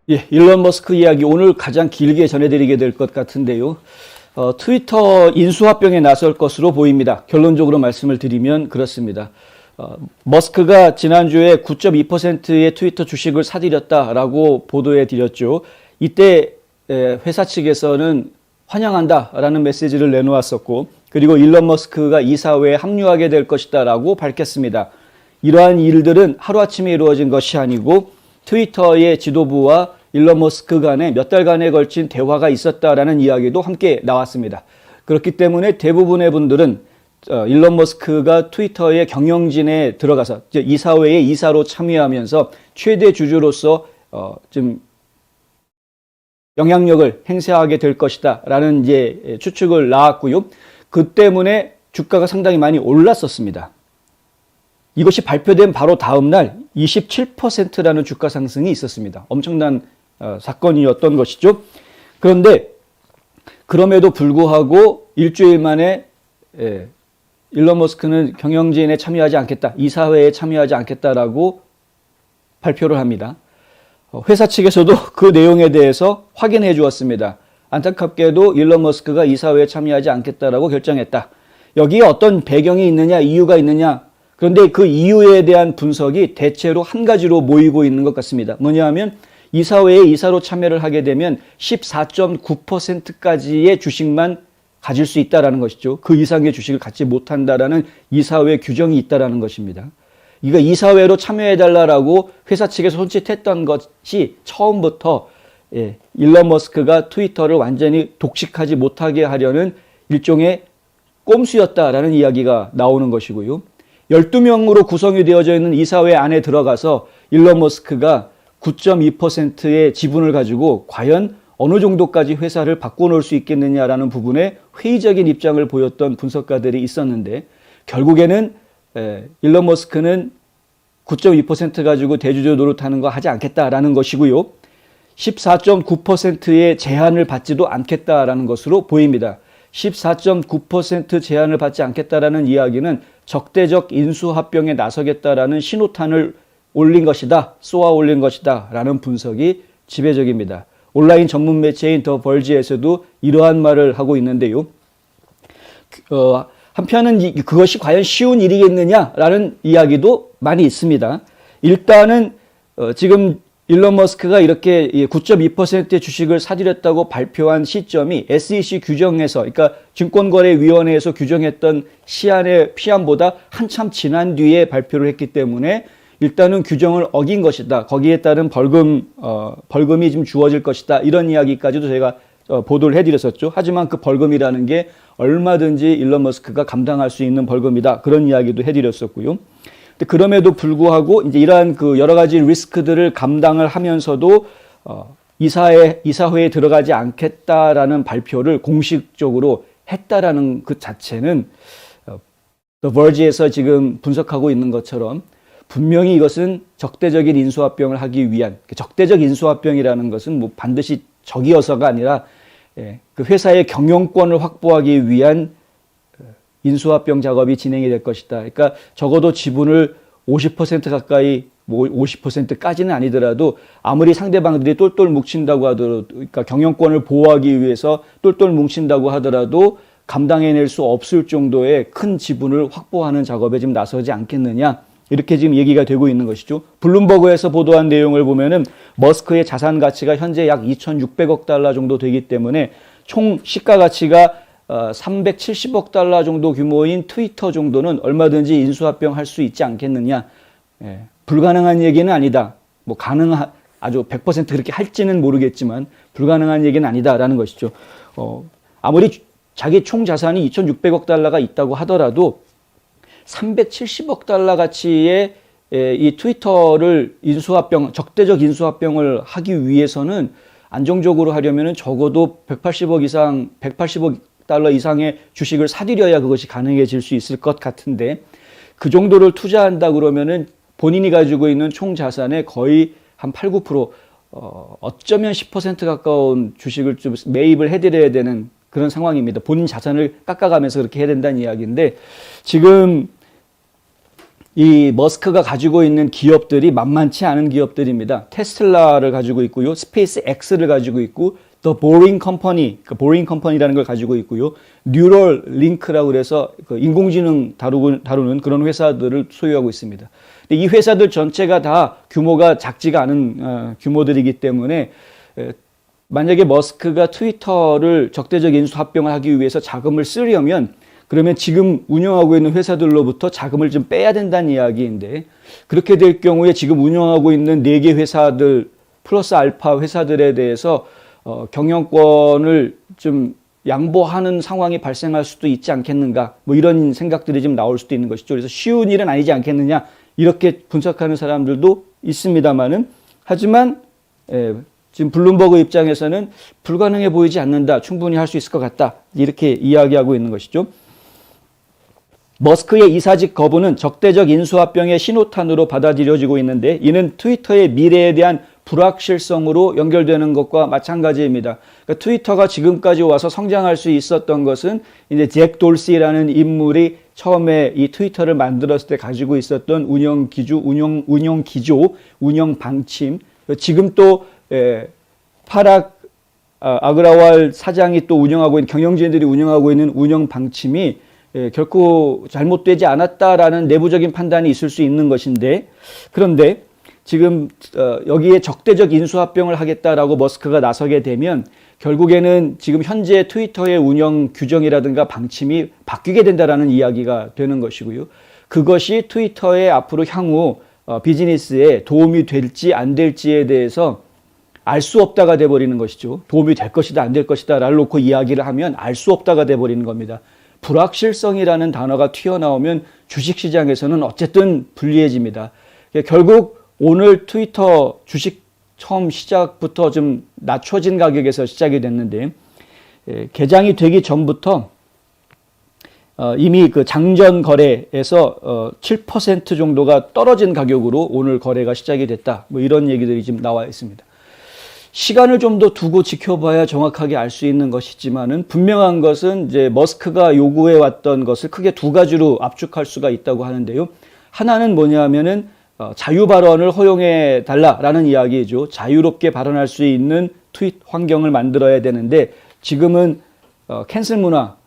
예, 일론 머스크 이야기 오늘 가장 길게 전해드리게 될 것 같은데요. 트위터 인수합병에 나설 것으로 보입니다. 결론적으로 말씀을 드리면 그렇습니다. 머스크가 지난주에 9.2%의 트위터 주식을 사들였다라고 보도해 드렸죠. 이때 회사 측에서는 환영한다라는 메시지를 내놓았었고, 그리고 일론 머스크가 이사회에 합류하게 될 것이다라고 밝혔습니다. 이러한 일들은 하루아침에 이루어진 것이 아니고 트위터의 지도부와 일론 머스크 간에 몇 달간에 걸친 대화가 있었다라는 이야기도 함께 나왔습니다. 그렇기 때문에 대부분의 분들은 일론 머스크가 트위터의 경영진에 들어가서 이사회의 이사로 참여하면서 최대 주주로서 좀 영향력을 행사하게 될 것이다라는 이제 추측을 낳았고요. 그 때문에 주가가 상당히 많이 올랐었습니다. 이것이 발표된 바로 다음 날 27%라는 주가 상승이 있었습니다. 엄청난 사건이었던 것이죠. 그런데 그럼에도 불구하고 일주일 만에 일론 머스크는 경영진에 참여하지 않겠다, 이사회에 참여하지 않겠다라고 발표를 합니다. 회사 측에서도 그 내용에 대해서 확인해 주었습니다. 안타깝게도 일론 머스크가 이사회에 참여하지 않겠다라고 결정했다. 여기에 어떤 배경이 있느냐, 이유가 있느냐. 그런데 그 이유에 대한 분석이 대체로 한 가지로 모이고 있는 것 같습니다. 뭐냐 하면 이사회에 이사로 참여를 하게 되면 14.9%까지의 주식만 가질 수 있다는 것이죠. 그 이상의 주식을 갖지 못한다라는 이사회 규정이 있다는 것입니다. 이거 이사회로 참여해달라고 회사 측에서 손짓했던 것이 처음부터 일론 머스크가 트위터를 완전히 독식하지 못하게 하려는 일종의 꼼수였다라는 이야기가 나오는 것이고요. 12명으로 구성이 되어져 있는 이사회 안에 들어가서 일론 머스크가 9.2%의 지분을 가지고 과연 어느 정도까지 회사를 바꿔놓을 수 있겠느냐라는 부분에 회의적인 입장을 보였던 분석가들이 있었는데, 결국에는 일론 머스크는 9.2% 가지고 대주주 노릇하는 거 하지 않겠다라는 것이고요. 14.9%의 제한을 받지도 않겠다라는 것으로 보입니다. 14.9% 제한을 받지 않겠다라는 이야기는 적대적 인수합병에 나서겠다라는 신호탄을 올린 것이다, 쏘아 올린 것이다 라는 분석이 지배적입니다. 온라인 전문 매체인 더 벌지에서도 이러한 말을 하고 있는데요. 한편은 그것이 과연 쉬운 일이겠느냐라는 이야기도 많이 있습니다. 일단은 지금 일론 머스크가 이렇게 9.2%의 주식을 사들였다고 발표한 시점이 SEC 규정에서, 그러니까 증권거래위원회에서 규정했던 시한보다 한참 지난 뒤에 발표를 했기 때문에 일단은 규정을 어긴 것이다. 거기에 따른 벌금이 좀 주어질 것이다. 이런 이야기까지도 제가 보도를 해드렸었죠. 하지만 그 벌금이라는 게 얼마든지 일론 머스크가 감당할 수 있는 벌금이다. 그런 이야기도 해드렸었고요. 그럼에도 불구하고 이제 이러한 그 여러 가지 리스크들을 감당을 하면서도 이사회에 들어가지 않겠다라는 발표를 공식적으로 했다라는 그 자체는 The Verge에서 지금 분석하고 있는 것처럼 분명히 이것은 적대적인 인수합병을 하기 위한, 적대적 인수합병이라는 것은 뭐 반드시 적이어서가 아니라 그 회사의 경영권을 확보하기 위한 인수합병 작업이 진행이 될 것이다. 그러니까 적어도 지분을 50% 가까이, 뭐 50%까지는 아니더라도 아무리 상대방들이 똘똘 뭉친다고 하더라도, 그러니까 경영권을 보호하기 위해서 똘똘 뭉친다고 하더라도 감당해낼 수 없을 정도의 큰 지분을 확보하는 작업에 지금 나서지 않겠느냐. 이렇게 지금 얘기가 되고 있는 것이죠. 블룸버그에서 보도한 내용을 보면은 머스크의 자산 가치가 현재 약 2,600억 달러 정도 되기 때문에 총 시가 가치가 370억 달러 정도 규모인 트위터 정도는 얼마든지 인수합병 할 수 있지 않겠느냐. 불가능한 얘기는 아니다. 뭐 아주 100% 그렇게 할지는 모르겠지만 불가능한 얘기는 아니다라는 것이죠. 아무리 자기 총 자산이 2,600억 달러가 있다고 하더라도 370억 달러 가치의 이 트위터를 적대적 인수합병을 하기 위해서는 안정적으로 하려면 적어도 180억 달러 이상의 주식을 사들여야 그것이 가능해질 수 있을 것 같은데, 그 정도를 투자한다 그러면은 본인이 가지고 있는 총 자산의 거의 한 8, 9%, 어쩌면 10% 가까운 주식을 좀 매입을 해드려야 되는 그런 상황입니다. 본인 자산을 깎아가면서 그렇게 해야 된다는 이야기인데, 지금 이 머스크가 가지고 있는 기업들이 만만치 않은 기업들입니다. 테슬라를 가지고 있고요. 스페이스 X를 가지고 있고 The Boring Company, 그 Boring Company라는 걸 가지고 있고요. 뉴럴 링크라고 그래서 그 인공지능 다루는 그런 회사들을 소유하고 있습니다. 근데 이 회사들 전체가 다 규모가 작지가 않은 규모들이기 때문에 만약에 머스크가 트위터를 적대적 인수 합병을 하기 위해서 자금을 쓰려면 그러면 지금 운영하고 있는 회사들로부터 자금을 좀 빼야 된다는 이야기인데 그렇게 될 경우에 지금 운영하고 있는 4개 회사들 플러스 알파 회사들에 대해서 경영권을 좀 양보하는 상황이 발생할 수도 있지 않겠는가 뭐 이런 생각들이 좀 나올 수도 있는 것이죠. 그래서 쉬운 일은 아니지 않겠느냐 이렇게 분석하는 사람들도 있습니다만은 하지만 지금 블룸버그 입장에서는 불가능해 보이지 않는다. 충분히 할 수 있을 것 같다. 이렇게 이야기하고 있는 것이죠. 머스크의 이사직 거부는 적대적 인수합병의 신호탄으로 받아들여지고 있는데 이는 트위터의 미래에 대한 불확실성으로 연결되는 것과 마찬가지입니다. 그러니까 트위터가 지금까지 와서 성장할 수 있었던 것은 이제 잭 돌시라는 인물이 처음에 이 트위터를 만들었을 때 가지고 있었던 운영 방침, 지금 또 파락 아그라왈 사장이 또 운영하고 있는 경영진들이 운영하고 있는 운영 방침이 결코 잘못되지 않았다라는 내부적인 판단이 있을 수 있는 것인데 그런데 지금 여기에 적대적 인수합병을 하겠다라고 머스크가 나서게 되면 결국에는 지금 현재 트위터의 운영 규정이라든가 방침이 바뀌게 된다라는 이야기가 되는 것이고요. 그것이 트위터의 앞으로 향후 비즈니스에 도움이 될지 안 될지에 대해서 알 수 없다가 돼버리는 것이죠. 도움이 될 것이다 안 될 것이다 라를 놓고 이야기를 하면 알 수 없다가 돼버리는 겁니다. 불확실성이라는 단어가 튀어나오면 주식시장에서는 어쨌든 불리해집니다. 결국 오늘 트위터 주식 처음 시작부터 좀 낮춰진 가격에서 시작이 됐는데 개장이 되기 전부터 이미 그 장전 거래에서 7% 정도가 떨어진 가격으로 오늘 거래가 시작이 됐다. 뭐 이런 얘기들이 지금 나와 있습니다. 시간을 좀 더 두고 지켜봐야 정확하게 알 수 있는 것이지만은 분명한 것은 이제 머스크가 요구해 왔던 것을 크게 두 가지로 압축할 수가 있다고 하는데요. 하나는 뭐냐면은 자유 발언을 허용해 달라라는 이야기죠. 자유롭게 발언할 수 있는 트윗 환경을 만들어야 되는데 지금은 캔슬 문화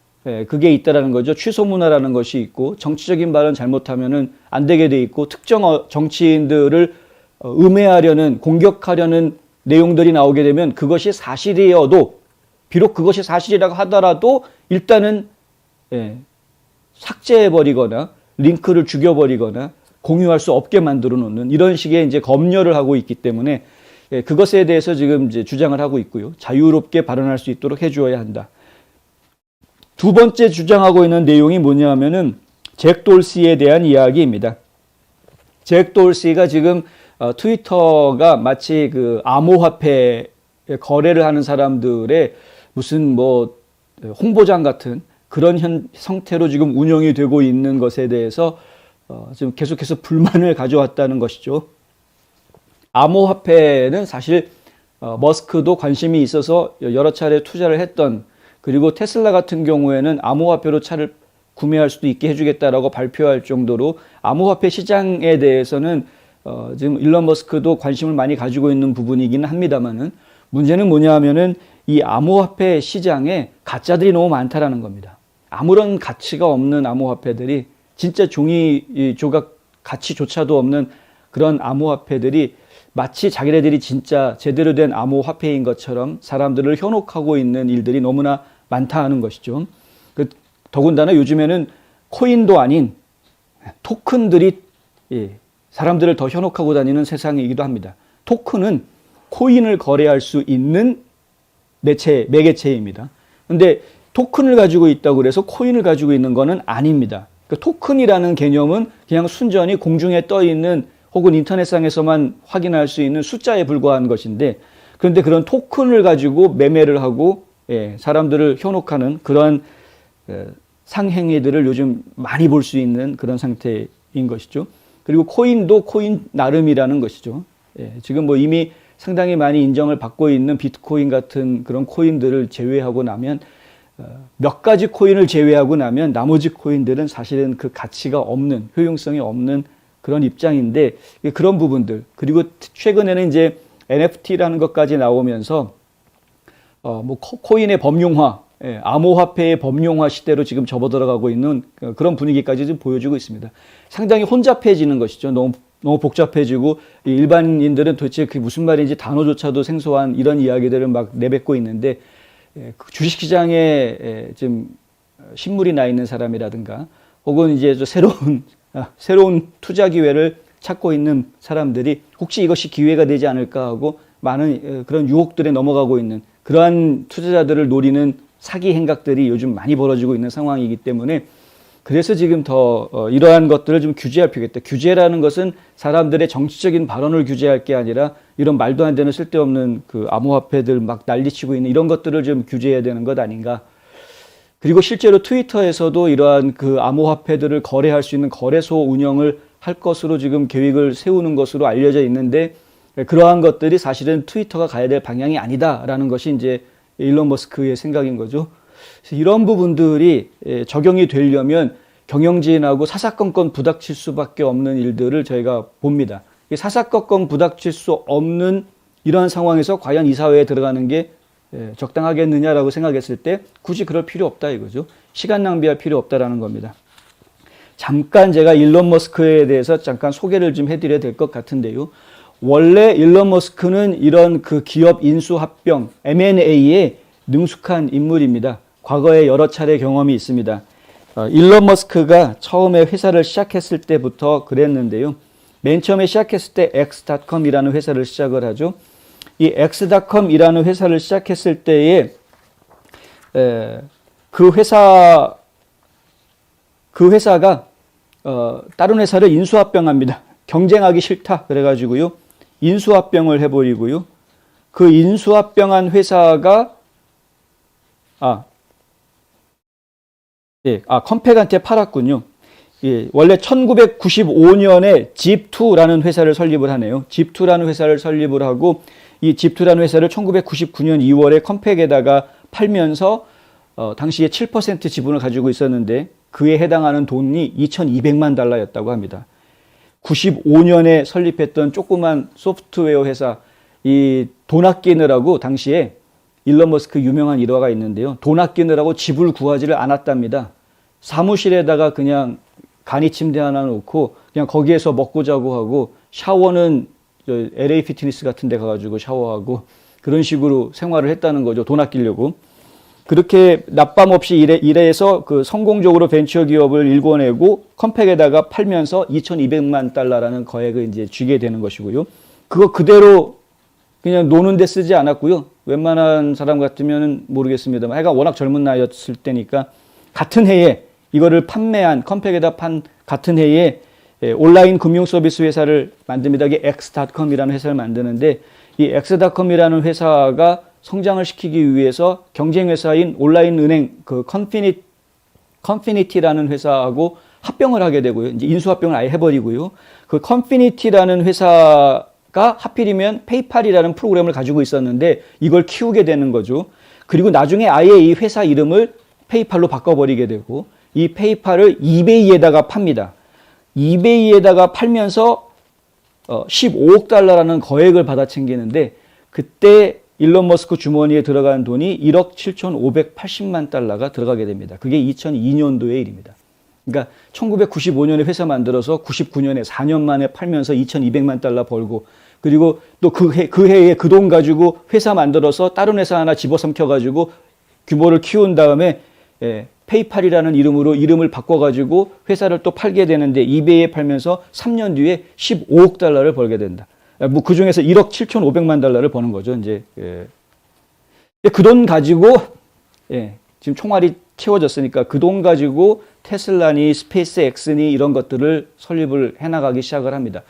그게 있다라는 거죠. 취소 문화라는 것이 있고 정치적인 발언 잘못하면은 안 되게 돼 있고 특정 정치인들을 음해하려는 공격하려는 내용들이 나오게 되면 그것이 사실이어도 비록 그것이 사실이라고 하더라도 일단은 삭제해버리거나 링크를 죽여버리거나 공유할 수 없게 만들어 놓는 이런 식의 이제 검열을 하고 있기 때문에 그것에 대해서 지금 이제 주장을 하고 있고요. 자유롭게 발언할 수 있도록 해주어야 한다. 두 번째 주장하고 있는 내용이 뭐냐면은 잭 돌시에 대한 이야기입니다. 잭 돌시가 지금 트위터가 마치 그 암호화폐 거래를 하는 사람들의 무슨 뭐 홍보장 같은 그런 형태로 지금 운영이 되고 있는 것에 대해서 지금 계속해서 불만을 가져왔다는 것이죠. 암호화폐는 사실 머스크도 관심이 있어서 여러 차례 투자를 했던 그리고 테슬라 같은 경우에는 암호화폐로 차를 구매할 수도 있게 해주겠다라고 발표할 정도로 암호화폐 시장에 대해서는 지금 일론 머스크도 관심을 많이 가지고 있는 부분이기는 합니다만은 문제는 뭐냐 하면은 이 암호화폐 시장에 가짜들이 너무 많다라는 겁니다. 아무런 가치가 없는 암호화폐들이 진짜 종이 조각 가치조차도 없는 그런 암호화폐들이 마치 자기네들이 진짜 제대로 된 암호화폐인 것처럼 사람들을 현혹하고 있는 일들이 너무나 많다 하는 것이죠. 더군다나 요즘에는 코인도 아닌 토큰들이 사람들을 더 현혹하고 다니는 세상이기도 합니다. 토큰은 코인을 거래할 수 있는 매개체입니다. 그런데 토큰을 가지고 있다고 해서 코인을 가지고 있는 것은 아닙니다. 그러니까 토큰이라는 개념은 그냥 순전히 공중에 떠 있는 혹은 인터넷상에서만 확인할 수 있는 숫자에 불과한 것인데 그런데 그런 토큰을 가지고 매매를 하고 사람들을 현혹하는 그런 상행위들을 요즘 많이 볼 수 있는 그런 상태인 것이죠. 그리고 코인도 코인 나름이라는 것이죠. 지금 뭐 이미 상당히 많이 인정을 받고 있는 비트코인 같은 그런 코인들을 제외하고 나면 몇 가지 코인을 제외하고 나면 나머지 코인들은 사실은 그 가치가 없는 효용성이 없는 그런 입장인데 그런 부분들 그리고 최근에는 이제 NFT라는 것까지 나오면서 뭐 코인의 범용화, 암호화폐의 범용화 시대로 지금 접어들어가고 있는 그런 분위기까지 좀 보여주고 있습니다. 상당히 혼잡해지는 것이죠. 너무 복잡해지고 일반인들은 도대체 그게 무슨 말인지 단어조차도 생소한 이런 이야기들을 막 내뱉고 있는데 그 주식시장에 좀 신물이 나 있는 사람이라든가 혹은 이제 새로운 투자 기회를 찾고 있는 사람들이 혹시 이것이 기회가 되지 않을까 하고 많은 그런 유혹들에 넘어가고 있는 그러한 투자자들을 노리는 사기 행각들이 요즘 많이 벌어지고 있는 상황이기 때문에 그래서 지금 더 이러한 것들을 좀 규제할 필요가 있다. 규제라는 것은 사람들의 정치적인 발언을 규제할 게 아니라 이런 말도 안 되는 쓸데없는 그 암호화폐들 막 난리치고 있는 이런 것들을 좀 규제해야 되는 것 아닌가. 그리고 실제로 트위터에서도 이러한 그 암호화폐들을 거래할 수 있는 거래소 운영을 할 것으로 지금 계획을 세우는 것으로 알려져 있는데 그러한 것들이 사실은 트위터가 가야 될 방향이 아니다라는 것이 이제 일론 머스크의 생각인 거죠. 이런 부분들이 적용이 되려면 경영진하고 사사건건 부닥칠 수밖에 없는 일들을 저희가 봅니다. 사사건건 부닥칠 수 없는 이러한 상황에서 과연 이 사회에 들어가는 게 적당하겠느냐라고 생각했을 때 굳이 그럴 필요 없다 이거죠. 시간 낭비할 필요 없다라는 겁니다. 잠깐 제가 일론 머스크에 대해서 잠깐 소개를 좀 해드려야 될 것 같은데요. 원래 일론 머스크는 이런 그 기업 인수 합병 M&A에 능숙한 인물입니다. 과거에 여러 차례 경험이 있습니다. 일론 머스크가 처음에 회사를 시작했을 때부터 그랬는데요. 맨 처음에 시작했을 때 X.com이라는 회사를 시작을 하죠. 이 X.com이라는 회사를 시작했을 때에 그 회사가 다른 회사를 인수합병합니다. 경쟁하기 싫다 그래가지고요. 인수합병을 해버리고요. 그 인수합병한 회사가 컴팩한테 팔았군요. 예, 원래 1995년에 집2라는 회사를 설립을 하네요. 집2라는 회사를 설립을 하고 이 집2라는 회사를 1999년 2월에 컴팩에다가 팔면서 당시에 7% 지분을 가지고 있었는데 그에 해당하는 돈이 2,200만 달러였다고 합니다. 95년에 설립했던 조그만 소프트웨어 회사 이 돈 아끼느라고 당시에 일론 머스크 유명한 일화가 있는데요. 돈 아끼느라고 집을 구하지를 않았답니다. 사무실에다가 그냥 간이 침대 하나 놓고 그냥 거기에서 먹고 자고 하고 샤워는 LA 피트니스 같은 데 가가지고 샤워하고 그런 식으로 생활을 했다는 거죠. 돈 아끼려고. 그렇게 낮밤 없이 일해서 그 성공적으로 벤처 기업을 일궈내고 컴팩에다가 팔면서 2,200만 달러라는 거액을 이제 쥐게 되는 것이고요. 그거 그대로 그냥 노는 데 쓰지 않았고요. 웬만한 사람 같으면 모르겠습니다만 하여간 워낙 젊은 나이였을 때니까 같은 해에 이거를 판매한 컴팩에다 판 같은 해에 온라인 금융 서비스 회사를 만듭니다. 이게 X.com이라는 회사를 만드는데 이 X.com이라는 회사가 성장을 시키기 위해서 경쟁 회사인 온라인 은행 그 컨피니티라는 회사하고 합병을 하게 되고요. 이제 인수합병을 아예 해버리고요. 그 컨피니티라는 회사가 하필이면 페이팔이라는 프로그램을 가지고 있었는데 이걸 키우게 되는 거죠. 그리고 나중에 아예 이 회사 이름을 페이팔로 바꿔버리게 되고 이 페이팔을 이베이에다가 팝니다. 이베이에다가 팔면서 15억 달러라는 거액을 받아 챙기는데 그때 일론 머스크 주머니에 들어간 돈이 1억 7,580만 달러가 들어가게 됩니다. 그게 2002년도의 일입니다. 그러니까 1995년에 회사 만들어서 99년에 4년 만에 팔면서 2,200만 달러 벌고 그리고 또 그 해에 그 돈 가지고 회사 만들어서 다른 회사 하나 집어삼켜가지고 규모를 키운 다음에 페이팔이라는 이름으로 이름을 바꿔가지고 회사를 또 팔게 되는데 이베이에 팔면서 3년 뒤에 15억 달러를 벌게 된다. 뭐 그 중에서 1억 7,500만 달러를 버는 거죠. 이제 그 돈 가지고 지금 총알이 채워졌으니까 그 돈 가지고 테슬라니 스페이스X니 이런 것들을 설립을 해나가기 시작을 합니다.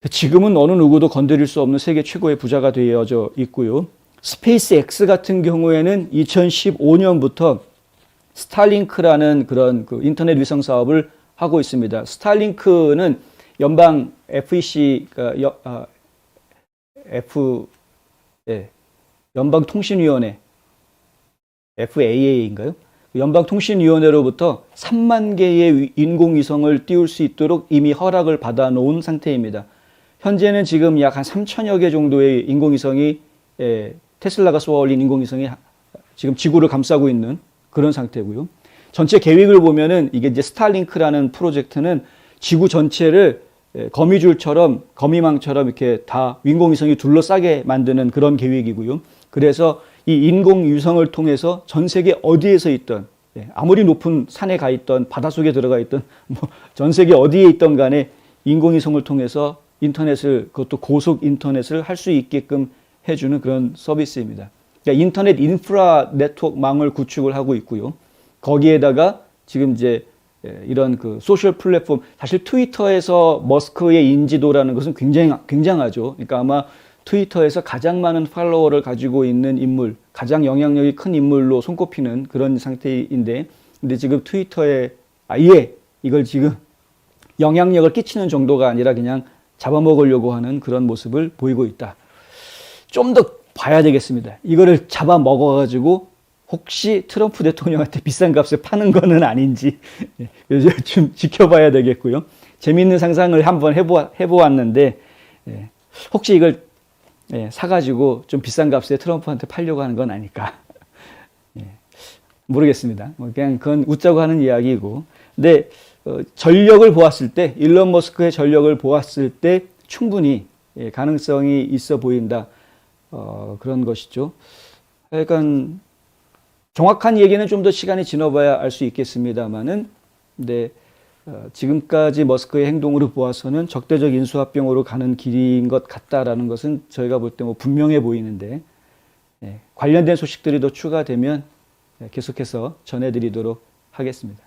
지금은 어느 누구도 건드릴 수 없는 세계 최고의 부자가 되어져 있고요. 스페이스X 같은 경우에는 2015년부터 스타링크라는 그런 그 인터넷 위성 사업을 하고 있습니다. 스타링크는 연방 FEC, 연방통신위원회, FAA인가요? 연방통신위원회로부터 3만 개의 인공위성을 띄울 수 있도록 이미 허락을 받아 놓은 상태입니다. 현재는 지금 약 한 3천여 개 정도의 인공위성이 테슬라가 쏘아 올린 인공위성이 지금 지구를 감싸고 있는 그런 상태고요. 전체 계획을 보면은 이게 이제 스타링크라는 프로젝트는 지구 전체를 거미줄처럼 거미망처럼 이렇게 다 인공위성이 둘러싸게 만드는 그런 계획이고요. 그래서 이 인공위성을 통해서 전 세계 어디에서 있던 아무리 높은 산에 가 있던 바닷속에 들어가 있던 뭐 전 세계 어디에 있던 간에 인공위성을 통해서 인터넷을 그것도 고속 인터넷을 할 수 있게끔 해주는 그런 서비스입니다. 그러니까 인터넷 인프라 네트워크망을 구축을 하고 있고요. 거기에다가 지금 이제 이런 그 소셜 플랫폼, 사실 트위터에서 머스크의 인지도라는 것은 굉장하죠. 그러니까 아마 트위터에서 가장 많은 팔로워를 가지고 있는 인물, 가장 영향력이 큰 인물로 손꼽히는 그런 상태인데, 근데 지금 트위터에 아예 이걸 지금 영향력을 끼치는 정도가 아니라 그냥 잡아먹으려고 하는 그런 모습을 보이고 있다. 좀 더 봐야 되겠습니다. 이거를 잡아먹어가지고 혹시 트럼프 대통령한테 비싼 값에 파는 거는 아닌지 좀 지켜봐야 되겠고요. 재미있는 상상을 한번 해보았는데 혹시 이걸 사가지고 좀 비싼 값에 트럼프한테 팔려고 하는 건 아닐까. 모르겠습니다. 그냥 그건 웃자고 하는 이야기이고. 근데 전력을 보았을 때, 일론 머스크의 전력을 보았을 때 충분히 가능성이 있어 보인다. 그런 것이죠. 그러니까 정확한 얘기는 좀 더 시간이 지나봐야 알 수 있겠습니다만은, 근데 지금까지 머스크의 행동으로 보아서는 적대적 인수합병으로 가는 길인 것 같다라는 것은 저희가 볼 때 뭐 분명해 보이는데, 관련된 소식들이 더 추가되면 계속해서 전해드리도록 하겠습니다.